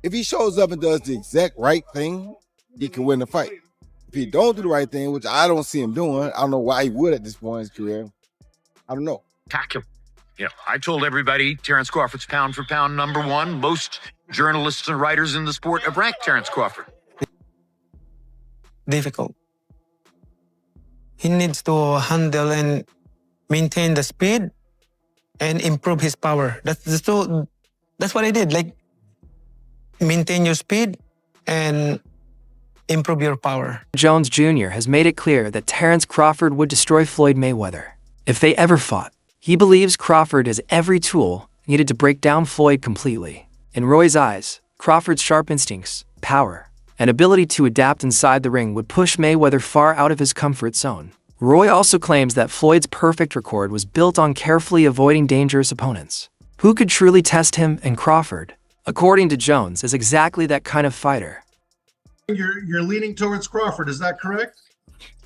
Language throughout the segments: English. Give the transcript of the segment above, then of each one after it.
If he shows up and does the exact right thing, he can win the fight. If he don't do the right thing, which I don't see him doing, I don't know why he would at this point in his career. I don't know. Attack him. You know, I told everybody Terence Crawford's pound for pound #1. Most journalists and writers in the sport have ranked Terence Crawford. Difficult. He needs to handle and maintain the speed and improve his power. That's what I did. Like, maintain your speed and improve your power. Jones Jr. has made it clear that Terence Crawford would destroy Floyd Mayweather if they ever fought. He believes Crawford has every tool needed to break down Floyd completely. In Roy's eyes, Crawford's sharp instincts, power, and ability to adapt inside the ring would push Mayweather far out of his comfort zone. Roy also claims that Floyd's perfect record was built on carefully avoiding dangerous opponents. Who could truly test him and Crawford, according to Jones, is exactly that kind of fighter. You're leaning towards Crawford, is that correct?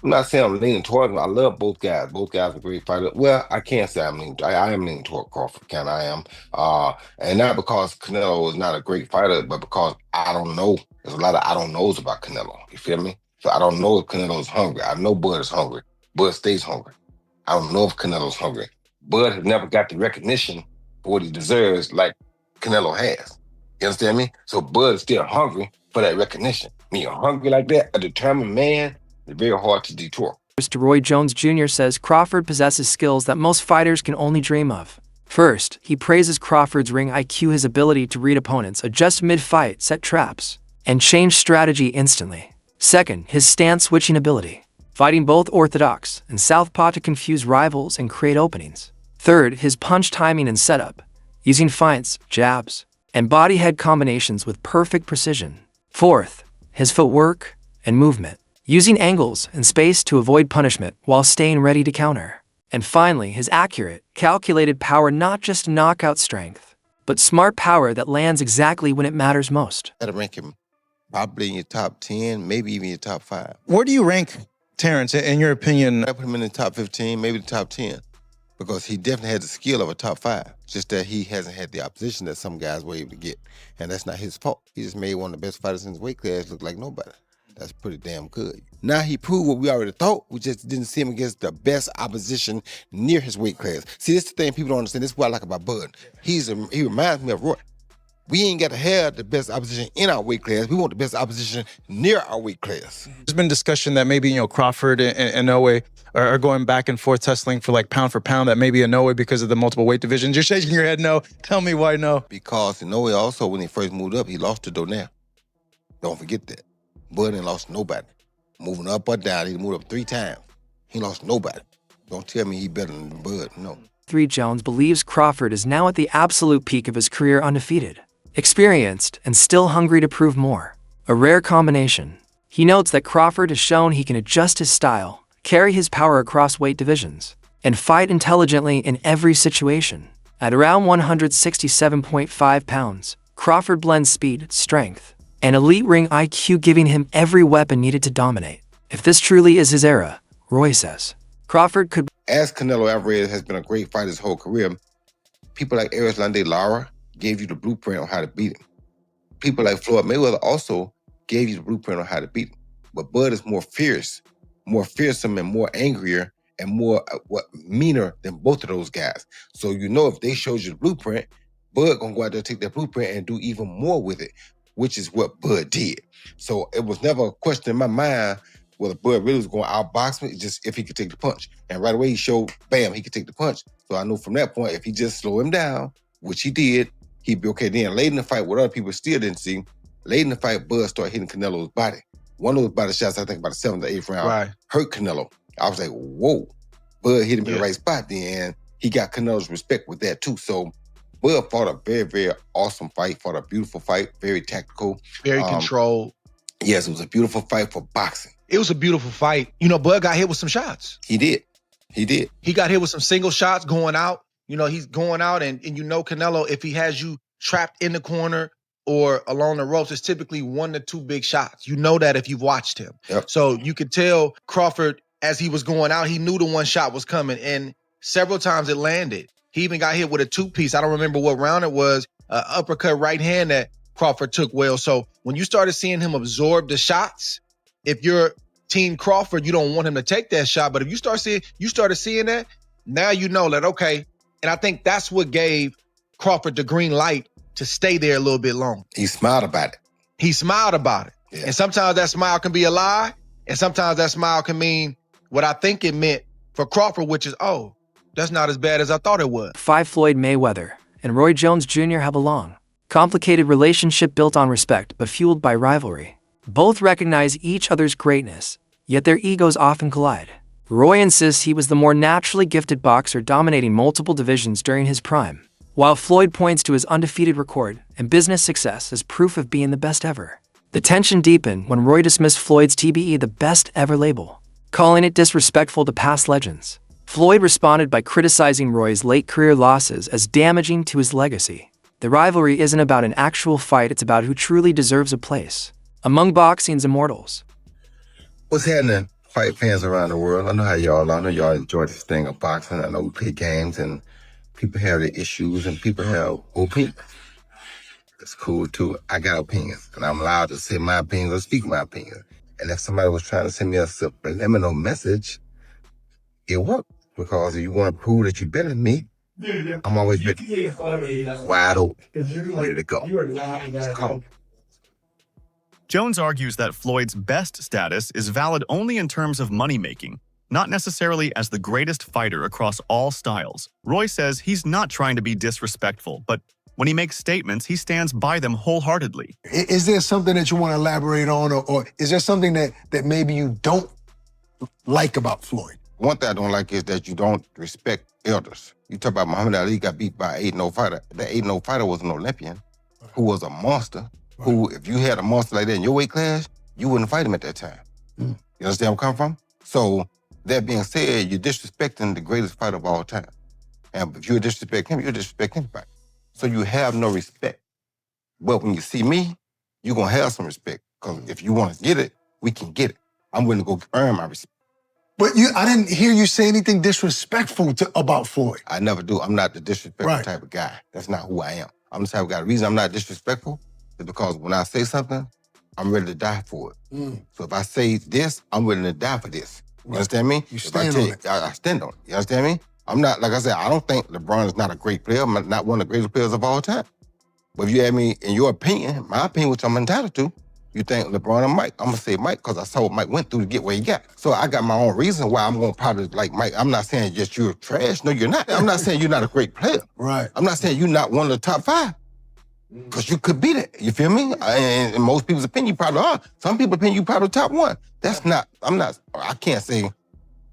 I'm not saying I'm leaning toward him. I love both guys. Both guys are great fighters. Well, I can't say I'm leaning. I am leaning toward Crawford. I am. And not because Canelo is not a great fighter, but because I don't know. There's a lot of I don't knows about Canelo. You feel me? So I don't know if Canelo is hungry. I know Bud is hungry. Bud stays hungry. I don't know if Canelo's hungry. Bud has never got the recognition for what he deserves like Canelo has. You understand me? So Bud is still hungry for that recognition. When you're hungry like that, a determined man, it's very hard to detour. Roy Jones Jr. says Crawford possesses skills that most fighters can only dream of. First, he praises Crawford's ring IQ, his ability to read opponents, adjust mid-fight, set traps, and change strategy instantly. Second, his stance-switching ability, fighting both orthodox and southpaw to confuse rivals and create openings. Third, his punch timing and setup, using feints, jabs, and body-head combinations with perfect precision. Fourth, his footwork and movement, using angles and space to avoid punishment while staying ready to counter. And finally, his accurate, calculated power, not just knockout strength, but smart power that lands exactly when it matters most. I'd rank him probably in your top 10, maybe even your top 5. Where do you rank Terence, in your opinion? I put him in the top 15, maybe the top 10, because he definitely has the skill of a top 5. Just that he hasn't had the opposition that some guys were able to get. And that's not his fault. He just made one of the best fighters in his weight class look like nobody. That's pretty damn good. Now he proved what we already thought. We just didn't see him against the best opposition near his weight class. See, this is the thing people don't understand. This is what I like about Bud. He reminds me of Roy. We ain't got to have the best opposition in our weight class. We want the best opposition near our weight class. There's been discussion that maybe, Crawford and Inoue are going back and forth tussling for pound for pound, that maybe Inoue, because of the multiple weight divisions. You're shaking your head no. Tell me why no. Because Inoue also, when he first moved up, he lost to Donaire. Don't forget that. Bud ain't lost nobody. Moving up or down, he moved up 3 times. He lost nobody. Don't tell me he better than Bud, no. 3 Jones believes Crawford is now at the absolute peak of his career, undefeated, experienced, and still hungry to prove more. A rare combination. He notes that Crawford has shown he can adjust his style, carry his power across weight divisions, and fight intelligently in every situation. At around 167.5 pounds, Crawford blends speed, strength, and elite ring IQ, giving him every weapon needed to dominate. If this truly is his era, Roy says, Crawford could... As Canelo Alvarez has been a great fighter his whole career, people like Erislandy Lara gave you the blueprint on how to beat him. People like Floyd Mayweather also gave you the blueprint on how to beat him. But Bud is more fierce, more fearsome, and more angrier, and more meaner than both of those guys. So if they showed you the blueprint, Bud gonna go out there, take that blueprint, and do even more with it, which is what Bud did. So it was never a question in my mind whether Bud really was going to outbox me, just if he could take the punch. And right away he showed, bam, he could take the punch. So I knew from that point, if he just slow him down, which he did, he'd be okay. Then late in the fight, what other people still didn't see, late in the fight, Bud started hitting Canelo's body. One of those body shots, I think about the 7th or 8th round, hurt Canelo. I was like, whoa. Bud hit him in the right spot then, and he got Canelo's respect with that too. So Bud fought a very, very awesome fight, fought a beautiful fight, very tactical. Very controlled. Yes, it was a beautiful fight for boxing. It was a beautiful fight. Bud got hit with some shots. He did. He got hit with some single shots going out. He's going out, and Canelo, if he has you trapped in the corner or along the ropes, it's typically 1 to 2 big shots. You know that if you've watched him. Yep. So you could tell Crawford, as he was going out, he knew the one shot was coming, and several times it landed. He even got hit with a 2-piece. I don't remember what round it was, uppercut right hand that Crawford took well. So when you started seeing him absorb the shots, if you're Team Crawford, you don't want him to take that shot. But if you started seeing that, now you know that, okay. And I think that's what gave Crawford the green light to stay there a little bit longer. He smiled about it. He smiled about it. Yeah. And sometimes that smile can be a lie. And sometimes that smile can mean what I think it meant for Crawford, which is, oh, that's not as bad as I thought it was. Floyd Mayweather and Roy Jones Jr. have a long, complicated relationship built on respect but fueled by rivalry. Both recognize each other's greatness, yet their egos often collide. Roy insists he was the more naturally gifted boxer, dominating multiple divisions during his prime, while Floyd points to his undefeated record and business success as proof of being the best ever. The tension deepened when Roy dismissed Floyd's TBE the best ever label, calling it disrespectful to past legends. Floyd responded by criticizing Roy's late career losses as damaging to his legacy. The rivalry isn't about an actual fight, it's about who truly deserves a place among boxing's immortals. What's happening, fight fans around the world? I know how y'all are. I know y'all enjoy this thing of boxing. I know we play games and people have their issues and people have opinions. It's cool too. I got opinions and I'm allowed to say my opinions or speak my opinion. And if somebody was trying to send me a subliminal message, it worked. Because if you want to prove that you're better than me, I'm always ready. Wide open. Ready to go. Come on. Jones argues that Floyd's best status is valid only in terms of money-making, not necessarily as the greatest fighter across all styles. Roy says he's not trying to be disrespectful, but when he makes statements, he stands by them wholeheartedly. Is there something that you want to elaborate on, or is there something that maybe you don't like about Floyd? One thing I don't like is that you don't respect elders. You talk about Muhammad Ali got beat by an 8-0 fighter. That 8-0 fighter was an Olympian who was a monster. Who, if you had a monster like that in your weight class, you wouldn't fight him at that time. You understand where I'm coming from? So, that being said, you're disrespecting the greatest fighter of all time. And if you disrespect him, you disrespect anybody. So you have no respect. But when you see me, you're gonna have some respect. Because if you want to get it, we can get it. I'm willing to go earn my respect. But I didn't hear you say anything disrespectful about Floyd. I never do. I'm not the disrespectful type of guy. That's not who I am. I'm the type of guy. The reason I'm not disrespectful is because when I say something, I'm ready to die for it. So if I say this, I'm willing to die for this. You understand me? You stand on it. I stand on it. You understand me? I'm not, like I said, I don't think LeBron is not a great player. I'm not one of the greatest players of all time. But if you ask me, in your opinion, my opinion, which I'm entitled to, you think LeBron or Mike, I'm gonna say Mike because I saw what Mike went through to get where he got. So I got my own reason why I'm gonna probably like Mike. I'm not saying just you're trash. No, you're not. I'm not saying you're not a great player. Right. I'm not saying you're not one of the top 5. Because you could be that, you feel me? And in most people's opinion, you probably are. Some people's opinion, you probably top 1. That's not, I can't say,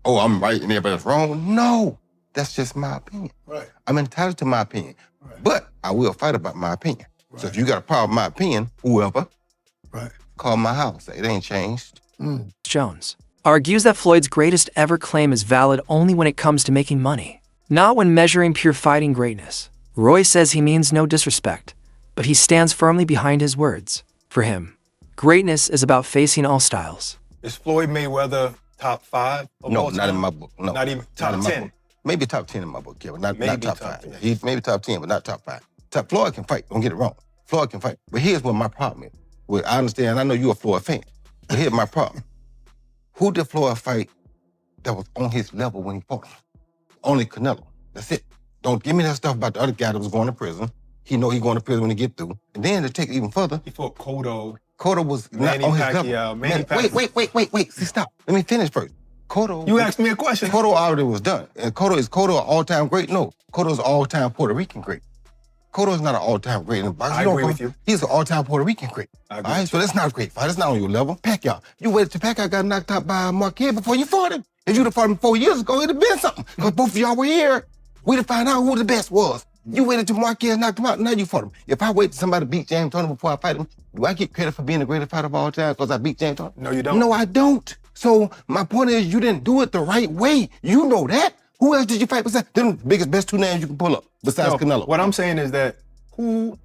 oh, I'm right and everybody's wrong. No, that's just my opinion. Right. I'm entitled to my opinion. Right. But I will fight about my opinion. Right. So if you got a problem with my opinion, whoever, call my house. It ain't changed. Jones argues that Floyd's greatest ever claim is valid only when it comes to making money, not when measuring pure fighting greatness. Roy says he means no disrespect, but he stands firmly behind his words. For him, greatness is about facing all styles. Is Floyd Mayweather top 5? No, not in my book. No, not even top 10? Maybe top 10 in my book, yeah, but not top 5. 10. He's maybe top 10, but not top 5. Floyd can fight, don't get it wrong. Floyd can fight. But here's what my problem is. Well, I understand, I know you're a Floyd fan, but here's my problem. Who did Floyd fight that was on his level when he fought him? Only Canelo. That's it. Don't give me that stuff about the other guy that was going to prison. He know he going to prison when he get through. And then to take it even further. He fought Cotto. Cotto was not on his level. Wait. See, stop. Let me finish first. Cotto. You asked me a question. Cotto already was done. And Cotto an all-time great? No. Cotto's an all-time Puerto Rican great. Cotto's not an all-time great in boxing. I agree with you. He's an all-time Puerto Rican great. I agree. All right, so that's not a great fight. That's not on your level. Pacquiao. You waited till Pacquiao got knocked out by Marquez before you fought him. If you'd have fought him 4 years ago, it'd have been something. Because both of y'all were here. We'd have found out who the best was. You waited till Marquez knocked him out, now you fought him. If I wait till somebody beat James Toney before I fight him, do I get credit for being the greatest fighter of all time because I beat James Toney? No, you don't. No, I don't. So my point is you didn't do it the right way. You know that. Who else did you fight besides them best 2 names you can pull up besides Canelo? What I'm saying is that who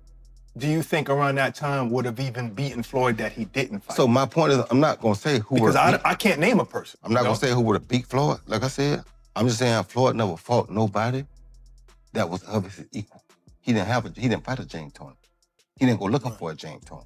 do you think around that time would have even beaten Floyd that he didn't fight? So my point is I'm not going to say who because I can't name a person. I'm not going to say who would have beat Floyd. Like I said, I'm just saying Floyd never fought nobody that was of his equal. He didn't fight a James Toney. He didn't go looking for a James to him.